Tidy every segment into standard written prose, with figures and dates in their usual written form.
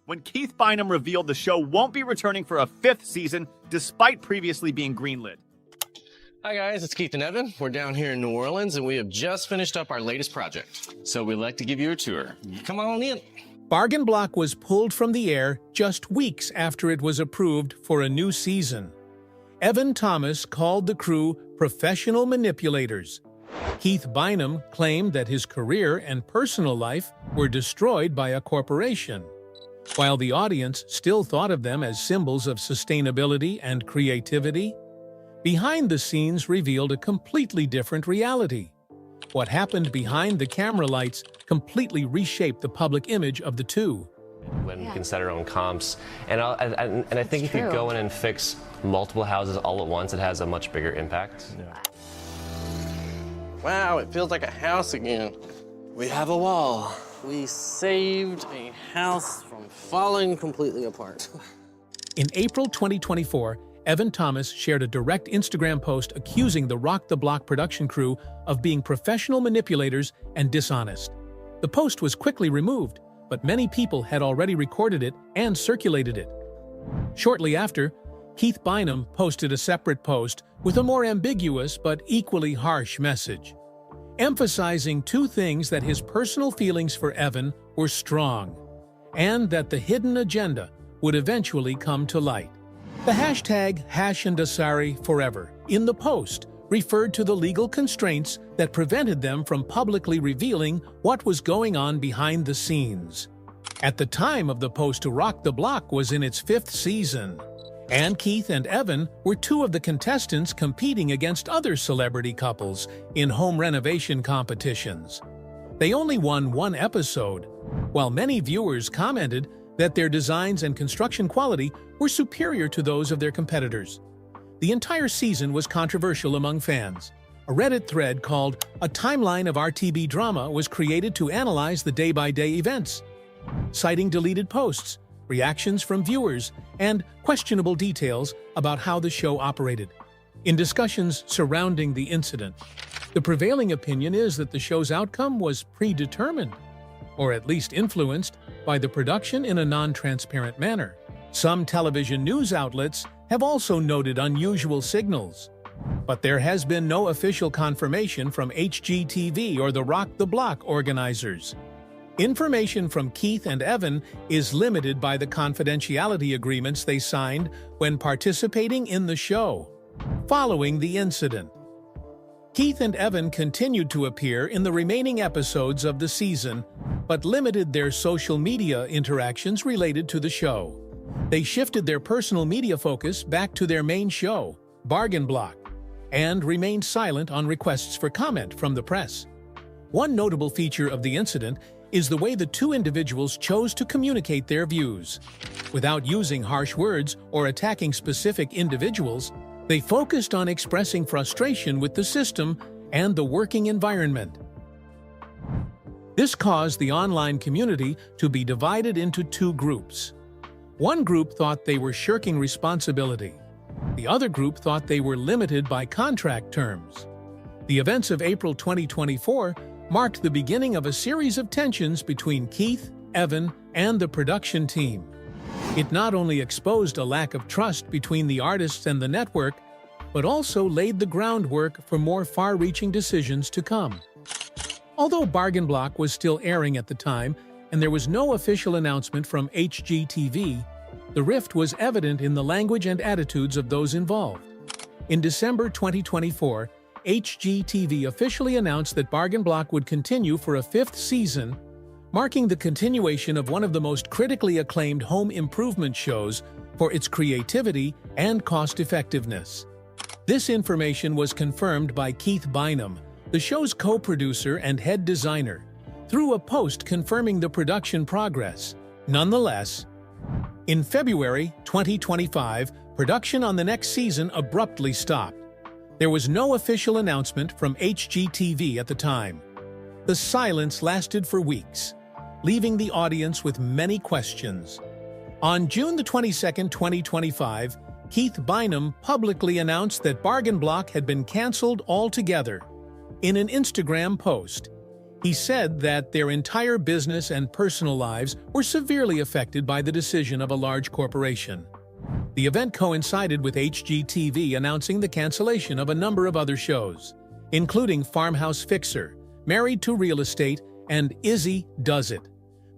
when Keith Bynum revealed the show won't be returning for a 5th season despite previously being greenlit. Hi guys, it's Keith and Evan. We're down here in New Orleans and we have just finished up our latest project. So we'd like to give you a tour. Come on in. Bargain Block was pulled from the air just weeks after it was approved for a new season. Evan Thomas called the crew professional manipulators. Keith Bynum claimed that his career and personal life were destroyed by a corporation, while the audience still thought of them as symbols of sustainability and creativity. Behind the scenes revealed a completely different reality. What happened behind the camera lights completely reshaped the public image of the two. When we can set our own comps, and I think if you go in and fix multiple houses all at once, it has a much bigger impact. Yeah. Wow, it feels like a house again. We have a wall. We saved a house from falling completely apart. In April 2024, Evan Thomas shared a direct Instagram post accusing the Rock the Block production crew of being professional manipulators and dishonest. The post was quickly removed, but many people had already recorded it and circulated it. Shortly after, Keith Bynum posted a separate post with a more ambiguous but equally harsh message, emphasizing two things: that his personal feelings for Evan were strong, and that the hidden agenda would eventually come to light. The hashtag #HashAndAsari4ever in the post referred to the legal constraints that prevented them from publicly revealing what was going on behind the scenes. At the time of the post, Rock the Block was in its 5th season, and Keith and Evan were two of the contestants competing against other celebrity couples in home renovation competitions. They only won one episode, while many viewers commented that their designs and construction quality were superior to those of their competitors. The entire season was controversial among fans. A Reddit thread called "A Timeline of RTB Drama" was created to analyze the day-by-day events, citing deleted posts, reactions from viewers, and questionable details about how the show operated. In discussions surrounding the incident, the prevailing opinion is that the show's outcome was predetermined, or at least influenced by the production in a non-transparent manner. Some television news outlets have also noted unusual signals, but there has been no official confirmation from HGTV or the Rock the Block organizers. Information from Keith and Evan is limited by the confidentiality agreements they signed when participating in the show. Following the incident, Keith and Evan continued to appear in the remaining episodes of the season, but limited their social media interactions related to the show. They shifted their personal media focus back to their main show, Bargain Block, and remained silent on requests for comment from the press. One notable feature of the incident is the way the two individuals chose to communicate their views. Without using harsh words or attacking specific individuals, they focused on expressing frustration with the system and the working environment. This caused the online community to be divided into two groups. One group thought they were shirking responsibility. The other group thought they were limited by contract terms. The events of April 2024 marked the beginning of a series of tensions between Keith, Evan, and the production team. It not only exposed a lack of trust between the artists and the network, but also laid the groundwork for more far-reaching decisions to come. Although Bargain Block was still airing at the time, and there was no official announcement from HGTV, the rift was evident in the language and attitudes of those involved. In December 2024, HGTV officially announced that Bargain Block would continue for a 5th season, marking the continuation of one of the most critically acclaimed home improvement shows for its creativity and cost-effectiveness. This information was confirmed by Keith Bynum, the show's co-producer and head designer, through a post confirming the production progress. Nonetheless, in February 2025, production on the next season abruptly stopped. There was no official announcement from HGTV at the time. The silence lasted for weeks, leaving the audience with many questions. On June 22, 2025, Keith Bynum publicly announced that Bargain Block had been canceled altogether. In an Instagram post, He said that their entire business and personal lives were severely affected by the decision of a large corporation. The event coincided with HGTV announcing the cancellation of a number of other shows, including Farmhouse Fixer, Married to Real Estate, and Izzy Does It.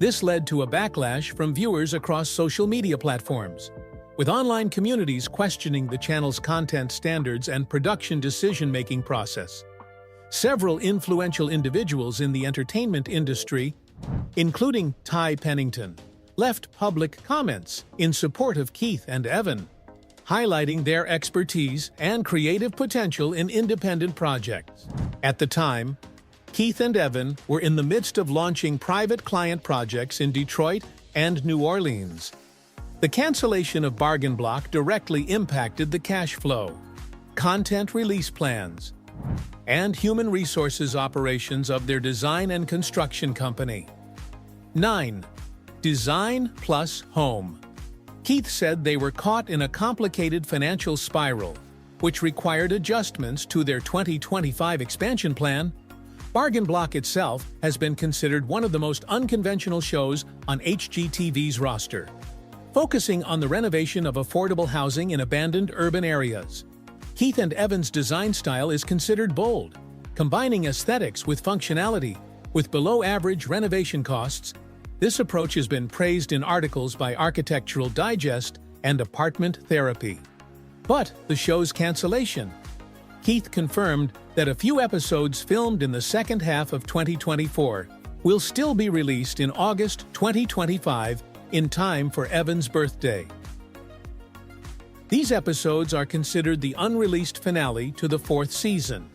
This led to a backlash from viewers across social media platforms, with online communities questioning the channel's content standards and production decision-making process. Several influential individuals in the entertainment industry, including Ty Pennington, left public comments in support of Keith and Evan, highlighting their expertise and creative potential in independent projects. At the time, Keith and Evan were in the midst of launching private client projects in Detroit and New Orleans. The cancellation of Bargain Block directly impacted the cash flow, content release plans, and human resources operations of their design and construction company. 9. Design plus Home. Keith said they were caught in a complicated financial spiral, which required adjustments to their 2025 expansion plan. Bargain Block itself has been considered one of the most unconventional shows on HGTV's roster, focusing on the renovation of affordable housing in abandoned urban areas. Keith and Evan's design style is considered bold, combining aesthetics with functionality, with below-average renovation costs. This approach has been praised in articles by Architectural Digest and Apartment Therapy. But the show's cancellation. Keith confirmed that a few episodes filmed in the second half of 2024 will still be released in August 2025 in time for Evan's birthday. These episodes are considered the unreleased finale to the 4th season.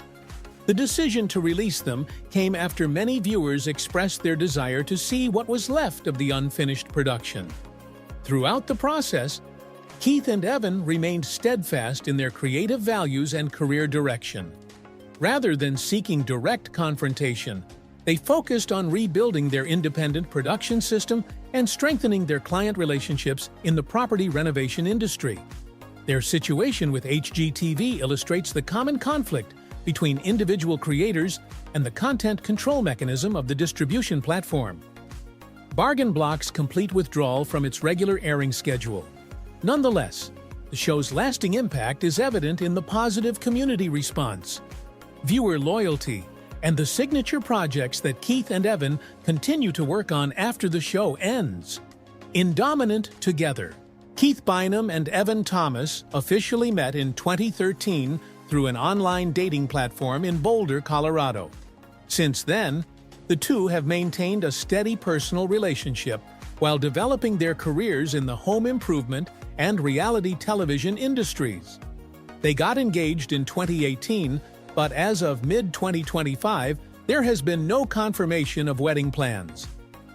The decision to release them came after many viewers expressed their desire to see what was left of the unfinished production. Throughout the process, Keith and Evan remained steadfast in their creative values and career direction. Rather than seeking direct confrontation, they focused on rebuilding their independent production system and strengthening their client relationships in the property renovation industry. Their situation with HGTV illustrates the common conflict between individual creators and the content control mechanism of the distribution platform. Bargain Block's complete withdrawal from its regular airing schedule. Nonetheless, the show's lasting impact is evident in the positive community response, viewer loyalty, and the signature projects that Keith and Evan continue to work on after the show ends. In Dominant Together, Keith Bynum and Evan Thomas officially met in 2013 through an online dating platform in Boulder, Colorado. Since then, the two have maintained a steady personal relationship while developing their careers in the home improvement and reality television industries. They got engaged in 2018, but as of mid-2025, there has been no confirmation of wedding plans.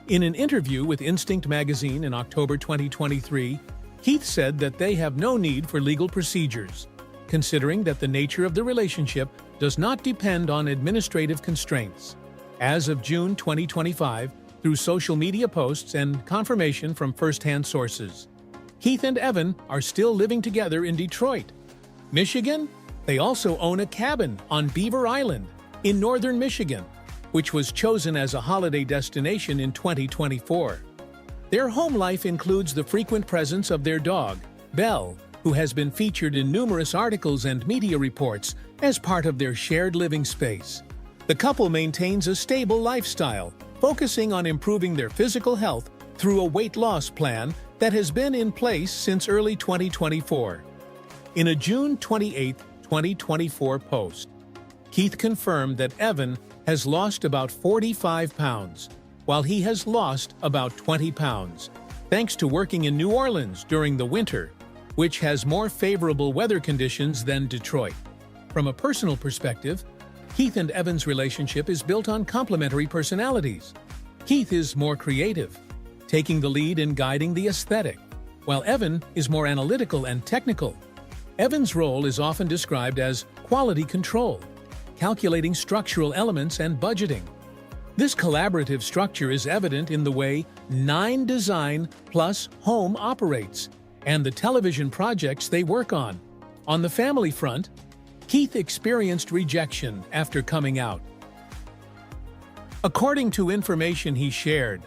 In an interview with Instinct magazine in October 2023, Keith said that they have no need for legal procedures, considering that the nature of the relationship does not depend on administrative constraints. As of June 2025, through social media posts and confirmation from first-hand sources, Keith and Evan are still living together in Detroit, Michigan. They also own a cabin on Beaver Island in northern Michigan, which was chosen as a holiday destination in 2024. Their home life includes the frequent presence of their dog, Belle, who has been featured in numerous articles and media reports as part of their shared living space. The couple maintains a stable lifestyle, focusing on improving their physical health through a weight loss plan that has been in place since early 2024. In a June 28, 2024 post, Keith confirmed that Evan has lost about 45 pounds, while he has lost about 20 pounds, thanks to working in New Orleans during the winter, which has more favorable weather conditions than Detroit. From a personal perspective, Keith and Evan's relationship is built on complementary personalities. Keith is more creative, taking the lead in guiding the aesthetic, while Evan is more analytical and technical. Evan's role is often described as quality control, calculating structural elements and budgeting. This collaborative structure is evident in the way 9 Design plus Home operates and the television projects they work on. On the family front, Keith experienced rejection after coming out. According to information he shared,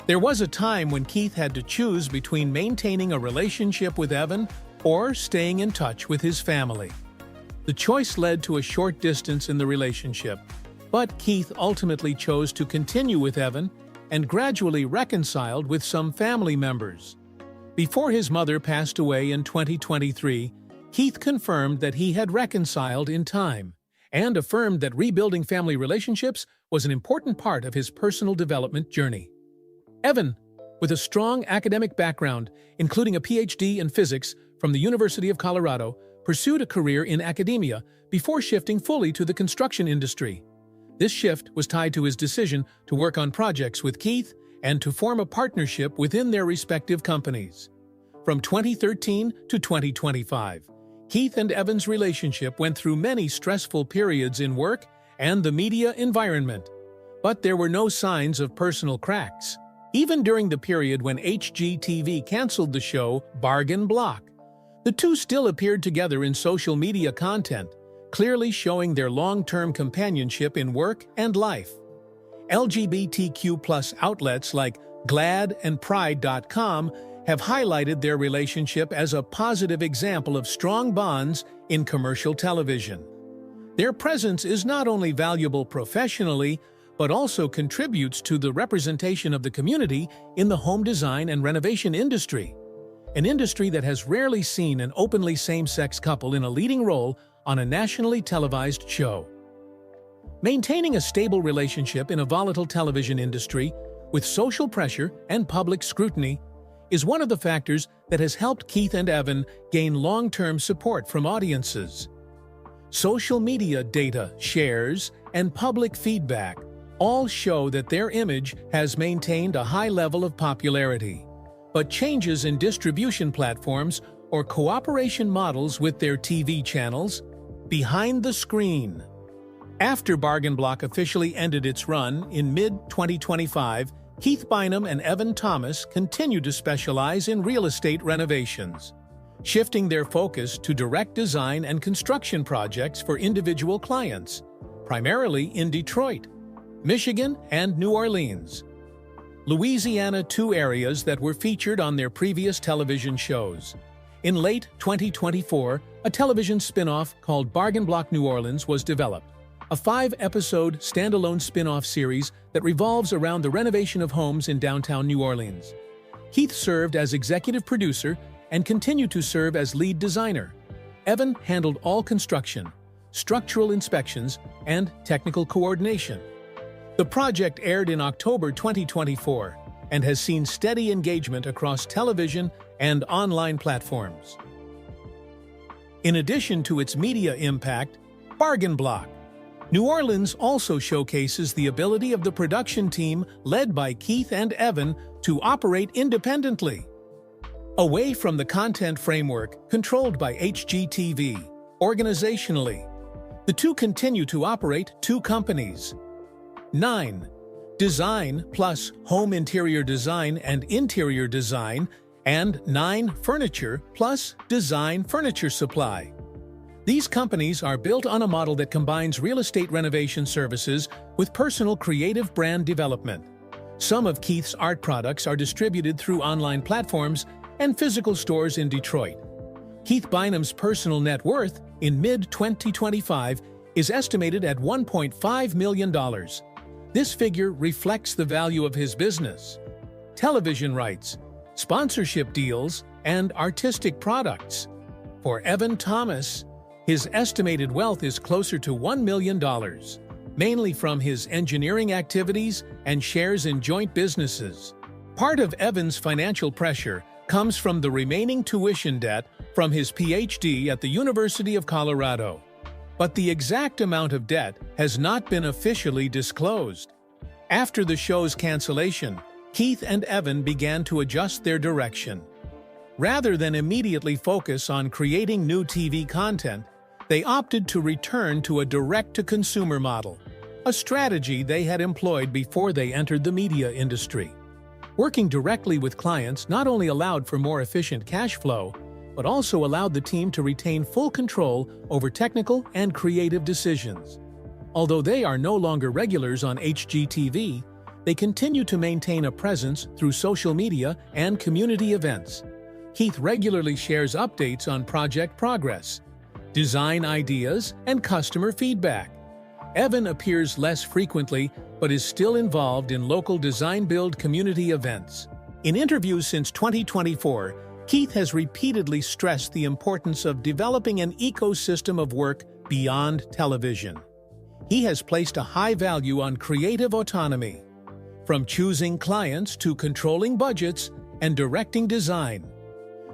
there was a time when Keith had to choose between maintaining a relationship with Evan or staying in touch with his family. The choice led to a short distance in the relationship, but Keith ultimately chose to continue with Evan and gradually reconciled with some family members. Before his mother passed away in 2023, Keith confirmed that he had reconciled in time and affirmed that rebuilding family relationships was an important part of his personal development journey. Evan, with a strong academic background, including a PhD in physics from the University of Colorado, pursued a career in academia before shifting fully to the construction industry. This shift was tied to his decision to work on projects with Keith and to form a partnership within their respective companies. From 2013 to 2025, Keith and Evan's relationship went through many stressful periods in work and the media environment, but there were no signs of personal cracks. Even during the period when HGTV canceled the show Bargain Block, the two still appeared together in social media content, clearly showing their long-term companionship in work and life. LGBTQ+ outlets like GLAAD and Pride.com have highlighted their relationship as a positive example of strong bonds in commercial television. Their presence is not only valuable professionally, but also contributes to the representation of the community in the home design and renovation industry, an industry that has rarely seen an openly same-sex couple in a leading role on a nationally televised show. Maintaining a stable relationship in a volatile television industry with social pressure and public scrutiny is one of the factors that has helped Keith and Evan gain long-term support from audiences. Social media data, shares, and public feedback all show that their image has maintained a high level of popularity. But changes in distribution platforms or cooperation models with their TV channels, behind the screen. After Bargain Block officially ended its run in mid-2025, Keith Bynum and Evan Thomas continued to specialize in real estate renovations, shifting their focus to direct design and construction projects for individual clients, primarily in Detroit, Michigan, and New Orleans. Louisiana, two areas that were featured on their previous television shows. In late 2024, a television spin-off called Bargain Block New Orleans was developed, a 5-episode standalone spin-off series that revolves around the renovation of homes in downtown New Orleans. Keith served as executive producer and continued to serve as lead designer. Evan handled all construction, structural inspections, and technical coordination. The project aired in October 2024 and has seen steady engagement across television and online platforms. In addition to its media impact, Bargain Block New Orleans also showcases the ability of the production team led by Keith and Evan to operate independently, away from the content framework controlled by HGTV. Organizationally, the two continue to operate two companies. 9. Design plus Home Interior Design and Interior Design, and 9. Furniture plus Design Furniture Supply. These companies are built on a model that combines real estate renovation services with personal creative brand development. Some of Keith's art products are distributed through online platforms and physical stores in Detroit. Keith Bynum's personal net worth in mid-2025 is estimated at $1.5 million. This figure reflects the value of his business, television rights, sponsorship deals, and artistic products. For Evan Thomas, his estimated wealth is closer to $1 million, mainly from his engineering activities and shares in joint businesses. Part of Evan's financial pressure comes from the remaining tuition debt from his PhD at the University of Colorado, but the exact amount of debt has not been officially disclosed. After the show's cancellation, Keith and Evan began to adjust their direction. Rather than immediately focus on creating new TV content, they opted to return to a direct-to-consumer model, a strategy they had employed before they entered the media industry. Working directly with clients not only allowed for more efficient cash flow, but also allowed the team to retain full control over technical and creative decisions. Although they are no longer regulars on HGTV, they continue to maintain a presence through social media and community events. Keith regularly shares updates on project progress, design ideas, and customer feedback. Evan appears less frequently but is still involved in local design-build community events. In interviews since 2024, Keith has repeatedly stressed the importance of developing an ecosystem of work beyond television. He has placed a high value on creative autonomy, from choosing clients to controlling budgets and directing design.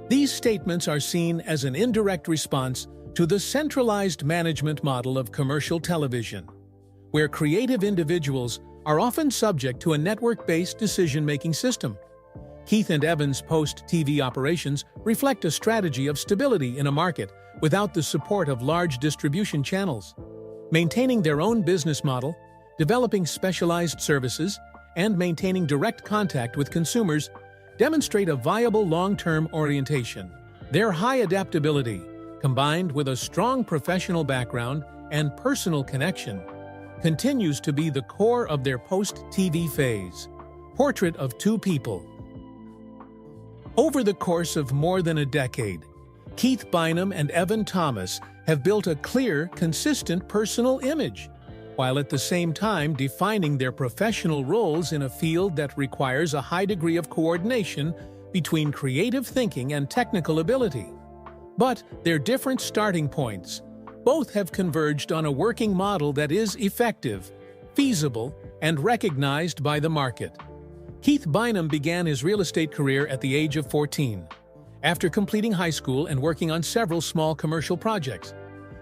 These statements are seen as an indirect response to the centralized management model of commercial television, where creative individuals are often subject to a network-based decision-making system. Keith and Evan's post-TV operations reflect a strategy of stability in a market without the support of large distribution channels. Maintaining their own business model, developing specialized services, and maintaining direct contact with consumers demonstrate a viable long-term orientation. Their high adaptability, combined with a strong professional background and personal connection, continues to be the core of their post-TV phase. Portrait of two people. Over the course of more than a decade, Keith Bynum and Evan Thomas have built a clear, consistent personal image, while at the same time defining their professional roles in a field that requires a high degree of coordination between creative thinking and technical ability. But their different starting points, both have converged on a working model that is effective, feasible, and recognized by the market. Keith Bynum began his real estate career at the age of 14. After completing high school and working on several small commercial projects,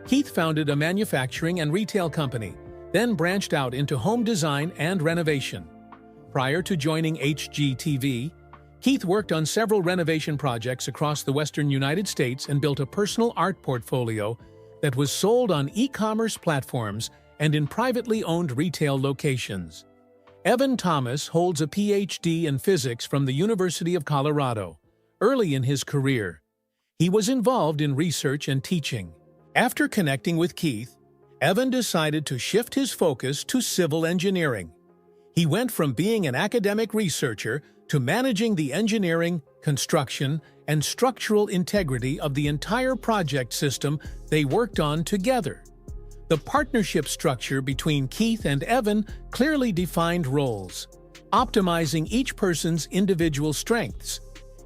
Keith founded a manufacturing and retail company, then branched out into home design and renovation. Prior to joining HGTV, Keith worked on several renovation projects across the western United States and built a personal art portfolio that was sold on e-commerce platforms and in privately owned retail locations. Evan Thomas holds a PhD in physics from the University of Colorado. Early in his career, he was involved in research and teaching. After connecting with Keith, Evan decided to shift his focus to civil engineering. He went from being an academic researcher to managing the engineering, construction, and structural integrity of the entire project system they worked on together. The partnership structure between Keith and Evan clearly defined roles, optimizing each person's individual strengths.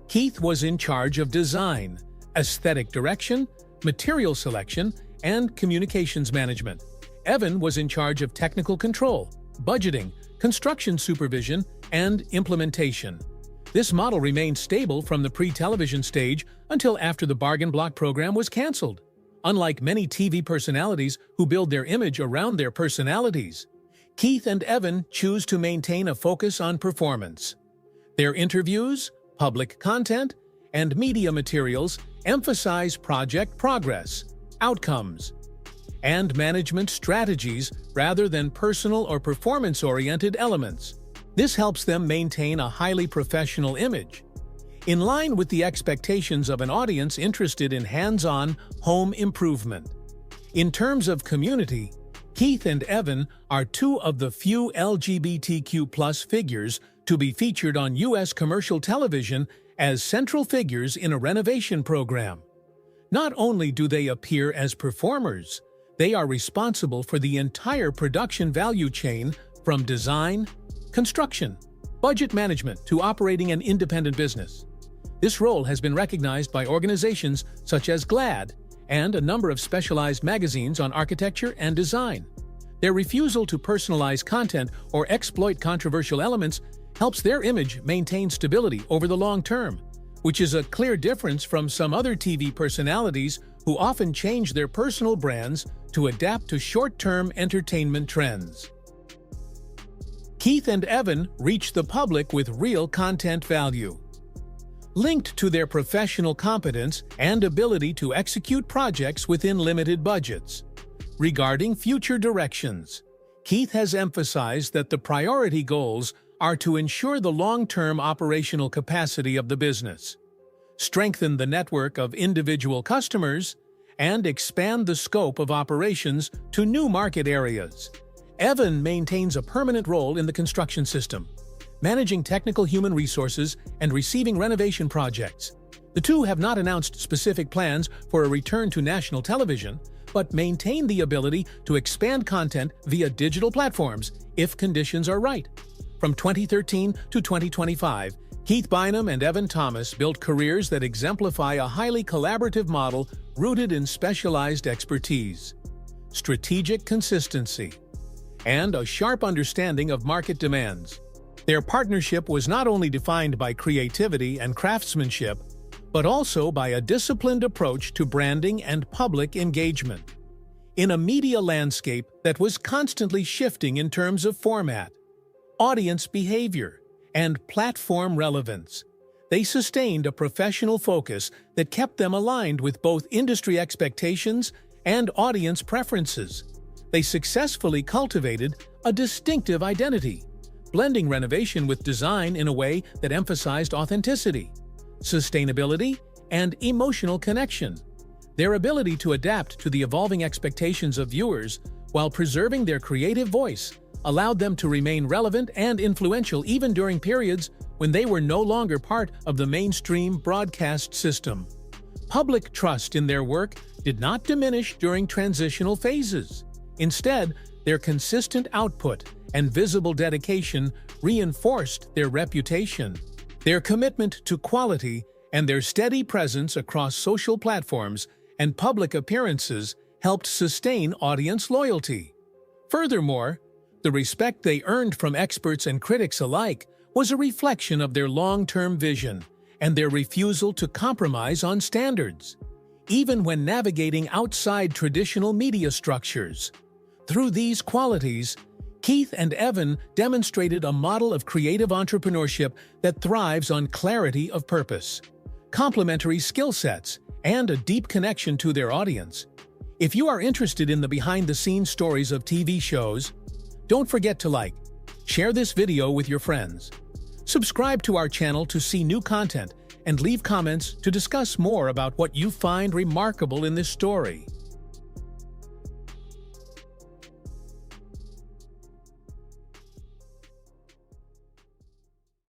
Keith was in charge of design, aesthetic direction, material selection, and communications management. Evan was in charge of technical control, budgeting, construction supervision, and implementation. This model remained stable from the pre-television stage until after the bargain block program was canceled. Unlike many TV personalities who build their image around their personalities, Keith and Evan choose to maintain a focus on performance. Their interviews, public content, and media materials emphasize project progress, outcomes, and management strategies rather than personal or performance-oriented elements. This helps them maintain a highly professional image, in line with the expectations of an audience interested in hands-on home improvement. In terms of community, Keith and Evan are two of the few LGBTQ+ figures to be featured on U.S. commercial television as central figures in a renovation program. Not only do they appear as performers, they are responsible for the entire production value chain from design, construction, budget management to operating an independent business. This role has been recognized by organizations such as GLAAD and a number of specialized magazines on architecture and design. Their refusal to personalize content or exploit controversial elements helps their image maintain stability over the long term, which is a clear difference from some other TV personalities who often change their personal brands to adapt to short-term entertainment trends. Keith and Evan reach the public with real content value, linked to their professional competence and ability to execute projects within limited budgets. Regarding future directions, Keith has emphasized that the priority goals are to ensure the long-term operational capacity of the business, strengthen the network of individual customers, and expand the scope of operations to new market areas. Evan maintains a permanent role in the construction system, managing technical human resources and receiving renovation projects. The two have not announced specific plans for a return to national television, but maintain the ability to expand content via digital platforms if conditions are right. From 2013 to 2025, Keith Bynum and Evan Thomas built careers that exemplify a highly collaborative model rooted in specialized expertise, strategic consistency, and a sharp understanding of market demands. Their partnership was not only defined by creativity and craftsmanship, but also by a disciplined approach to branding and public engagement. In a media landscape that was constantly shifting in terms of format, audience behavior, and platform relevance, they sustained a professional focus that kept them aligned with both industry expectations and audience preferences. They successfully cultivated a distinctive identity, blending renovation with design in a way that emphasized authenticity, sustainability, and emotional connection. Their ability to adapt to the evolving expectations of viewers while preserving their creative voice allowed them to remain relevant and influential even during periods when they were no longer part of the mainstream broadcast system. Public trust in their work did not diminish during transitional phases. Instead, their consistent output and visible dedication reinforced their reputation. Their commitment to quality and their steady presence across social platforms and public appearances helped sustain audience loyalty. Furthermore, the respect they earned from experts and critics alike was a reflection of their long-term vision and their refusal to compromise on standards, even when navigating outside traditional media structures. Through these qualities, Keith and Evan demonstrated a model of creative entrepreneurship that thrives on clarity of purpose, complementary skill sets, and a deep connection to their audience. If you are interested in the behind-the-scenes stories of TV shows, don't forget to like, share this video with your friends, subscribe to our channel to see new content, and leave comments to discuss more about what you find remarkable in this story.